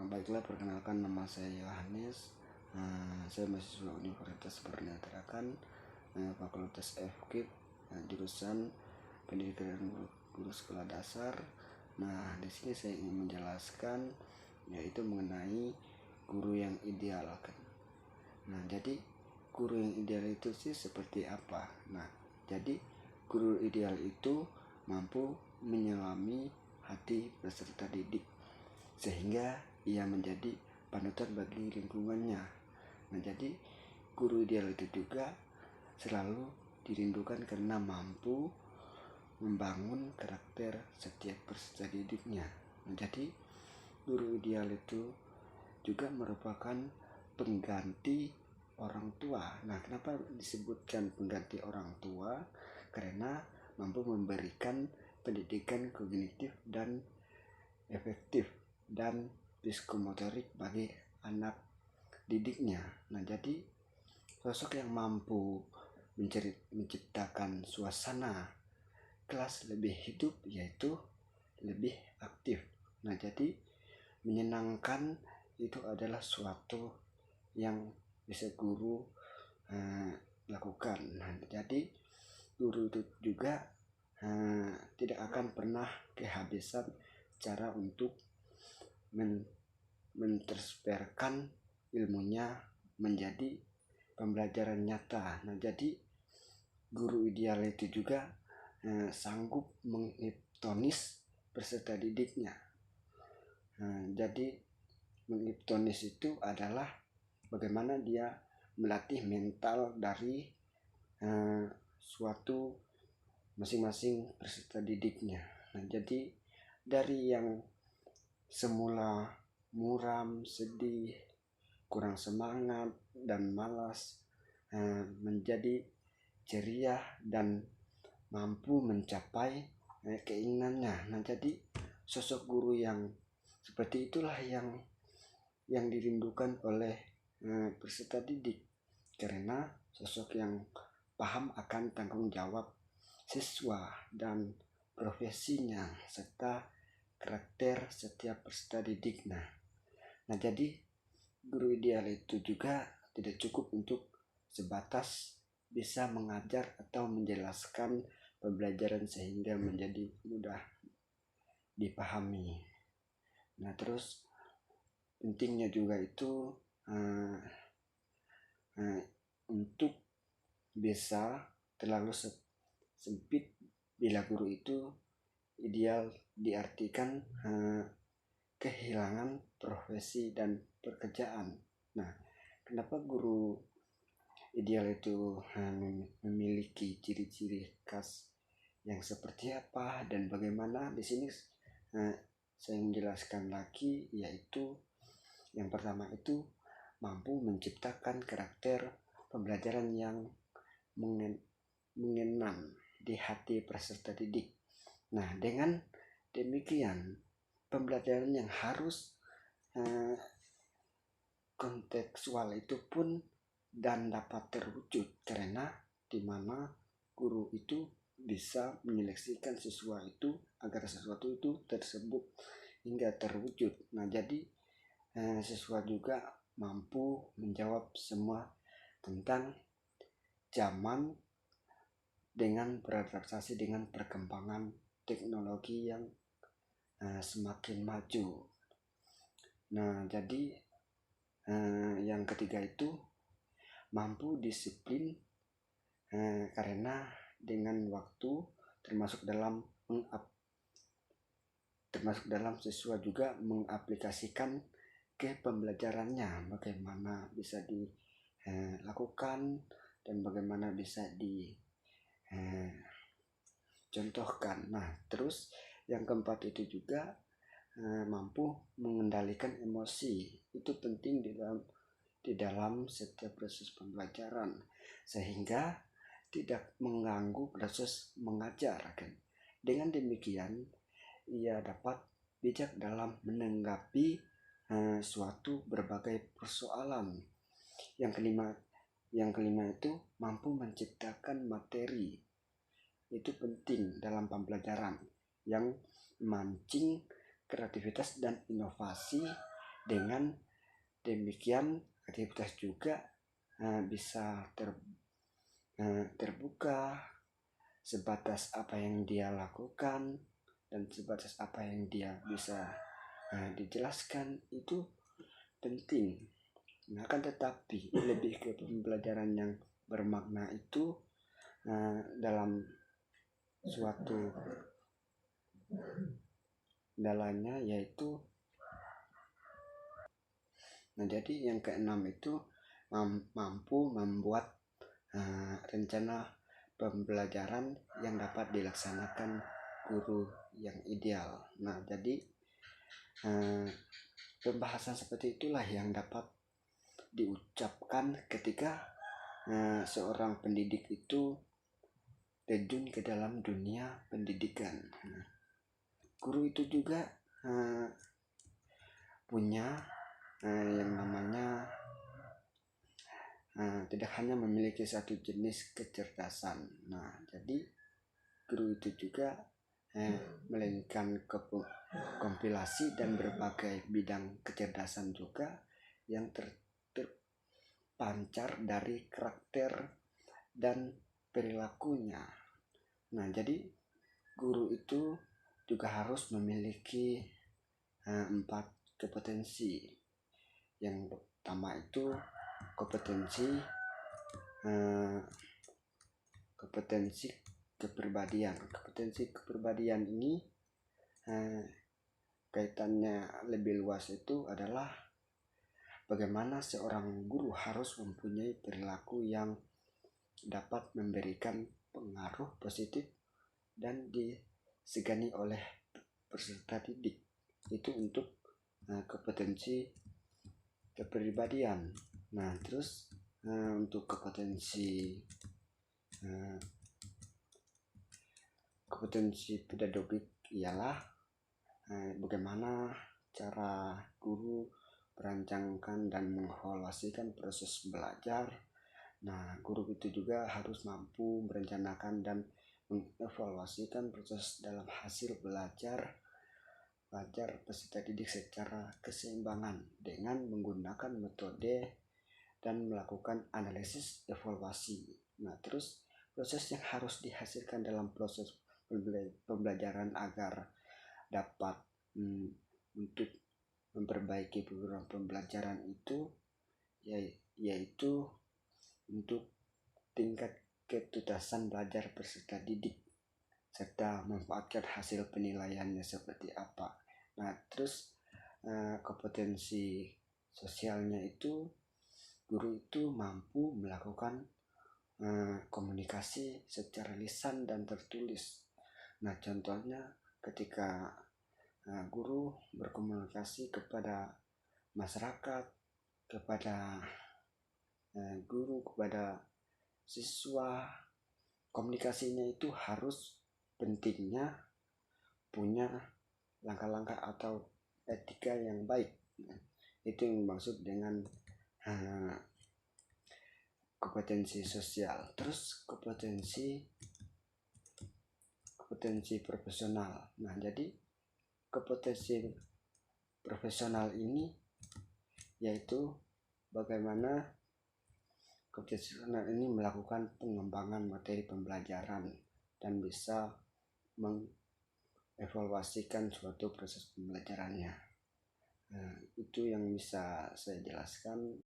Baiklah, perkenalkan, nama saya Yohanes. Saya mahasiswa Universitas Bernea Tarakan, Fakultas FKIP, jurusan Pendidikan Guru Sekolah Dasar. Nah, di sini saya ingin menjelaskan yaitu mengenai guru yang ideal kan. Nah, jadi guru yang ideal itu sih seperti apa? Nah, jadi guru ideal itu mampu menyelami hati peserta didik sehingga ia menjadi panutan bagi lingkungannya. Nah, jadi guru ideal itu juga selalu dirindukan karena mampu membangun karakter setiap peserta didiknya. Nah, jadi guru ideal itu juga merupakan pengganti orang tua. Nah, kenapa disebutkan pengganti orang tua? Karena mampu memberikan pendidikan kognitif dan efektif dan psikomotorik bagi anak didiknya. Nah, jadi sosok yang mampu menciptakan suasana kelas lebih hidup yaitu lebih aktif. Nah, jadi menyenangkan itu adalah suatu yang bisa guru lakukan. Nah, jadi guru itu juga tidak akan pernah kehabisan cara untuk mentransferkan ilmunya menjadi pembelajaran nyata. Nah, jadi guru ideal itu juga sanggup menghipnotis peserta didiknya. Jadi menghipnotis itu adalah bagaimana dia melatih mental dari suatu masing-masing peserta didiknya. Nah, jadi dari yang semula muram, sedih, kurang semangat, dan malas menjadi ceria dan mampu mencapai keinginannya. Nah, jadi sosok guru yang seperti itulah yang dirindukan oleh peserta didik, karena sosok yang paham akan tanggung jawab siswa dan profesinya serta karakter setiap peserta didik. Nah, jadi guru ideal itu juga tidak cukup untuk sebatas bisa mengajar atau menjelaskan pembelajaran sehingga menjadi mudah dipahami. Nah, terus pentingnya juga itu untuk bisa terlalu sempit bila guru itu ideal diartikan kehilangan profesi dan pekerjaan. Nah, kenapa guru ideal itu memiliki ciri-ciri khas yang seperti apa dan bagaimana? Di sini saya menjelaskan lagi, yaitu yang pertama itu mampu menciptakan karakter pembelajaran yang mengenang di hati peserta didik. Nah, dengan demikian pembelajaran yang harus kontekstual itu pun dan dapat terwujud, karena di mana guru itu bisa menyeleksikan siswa itu agar sesuatu itu tersebut hingga terwujud. Nah, jadi siswa juga mampu menjawab semua tentang zaman dengan beradaptasi dengan perkembangan teknologi yang semakin maju. Nah, jadi yang ketiga itu mampu disiplin karena dengan waktu termasuk dalam siswa juga mengaplikasikan ke pembelajarannya, bagaimana bisa dilakukan dan bagaimana bisa dicontohkan. Nah, terus yang keempat itu juga mampu mengendalikan emosi. Itu penting di dalam setiap proses pembelajaran sehingga tidak mengganggu proses mengajar kan. Dengan demikian ia dapat bijak dalam menanggapi suatu berbagai persoalan. Yang kelima itu mampu menciptakan materi. Itu penting dalam pembelajaran yang memancing kreativitas dan inovasi Dengan demikian aktivitas juga bisa terbuka sebatas apa yang dia lakukan dan sebatas apa yang dia bisa dijelaskan. Itu penting. Nah, akan tetapi lebih ke pembelajaran yang bermakna itu dalam suatu dalamnya, yaitu jadi yang keenam itu mampu membuat rencana pembelajaran yang dapat dilaksanakan guru yang ideal. Nah, jadi pembahasan seperti itulah yang dapat diucapkan ketika seorang pendidik itu terjun ke dalam dunia pendidikan. Nah, guru itu juga punya yang namanya tidak hanya memiliki satu jenis kecerdasan. Nah, jadi guru itu juga melainkan kompilasi dan berbagai bidang kecerdasan juga yang terpancar dari karakter dan perilakunya. Nah, jadi guru itu juga harus memiliki 4 kompetensi. Yang pertama itu kompetensi kepribadian. Kompetensi kepribadian ini kaitannya lebih luas, itu adalah bagaimana seorang guru harus mempunyai perilaku yang dapat memberikan pengaruh positif dan disegani oleh peserta didik. Itu untuk kompetensi kepribadian. Nah, terus untuk kompetensi pedagogik ialah bagaimana cara guru merancangkan dan mengevaluasikan proses belajar. Nah, guru itu juga harus mampu merencanakan dan mengevaluasikan proses dalam hasil belajar peserta didik secara keseimbangan dengan menggunakan metode dan melakukan analisis evaluasi. Nah, terus proses yang harus dihasilkan dalam proses pembelajaran agar dapat untuk memperbaiki program pembelajaran itu yaitu untuk tingkat ketuntasan belajar peserta didik serta memanfaatkan hasil penilaiannya seperti apa. Nah, terus kompetensi sosialnya itu guru itu mampu melakukan komunikasi secara lisan dan tertulis. Nah, contohnya ketika guru berkomunikasi kepada masyarakat, kepada guru, kepada siswa, komunikasinya itu harus pentingnya punya langkah-langkah atau etika yang baik. Itu yang dimaksud dengan kompetensi sosial. Terus kompetensi profesional. Nah, jadi kompetensi profesional ini yaitu bagaimana kompetensi profesional ini melakukan pengembangan materi pembelajaran dan bisa mengevaluasikan suatu proses pembelajarannya. Nah, itu yang bisa saya jelaskan.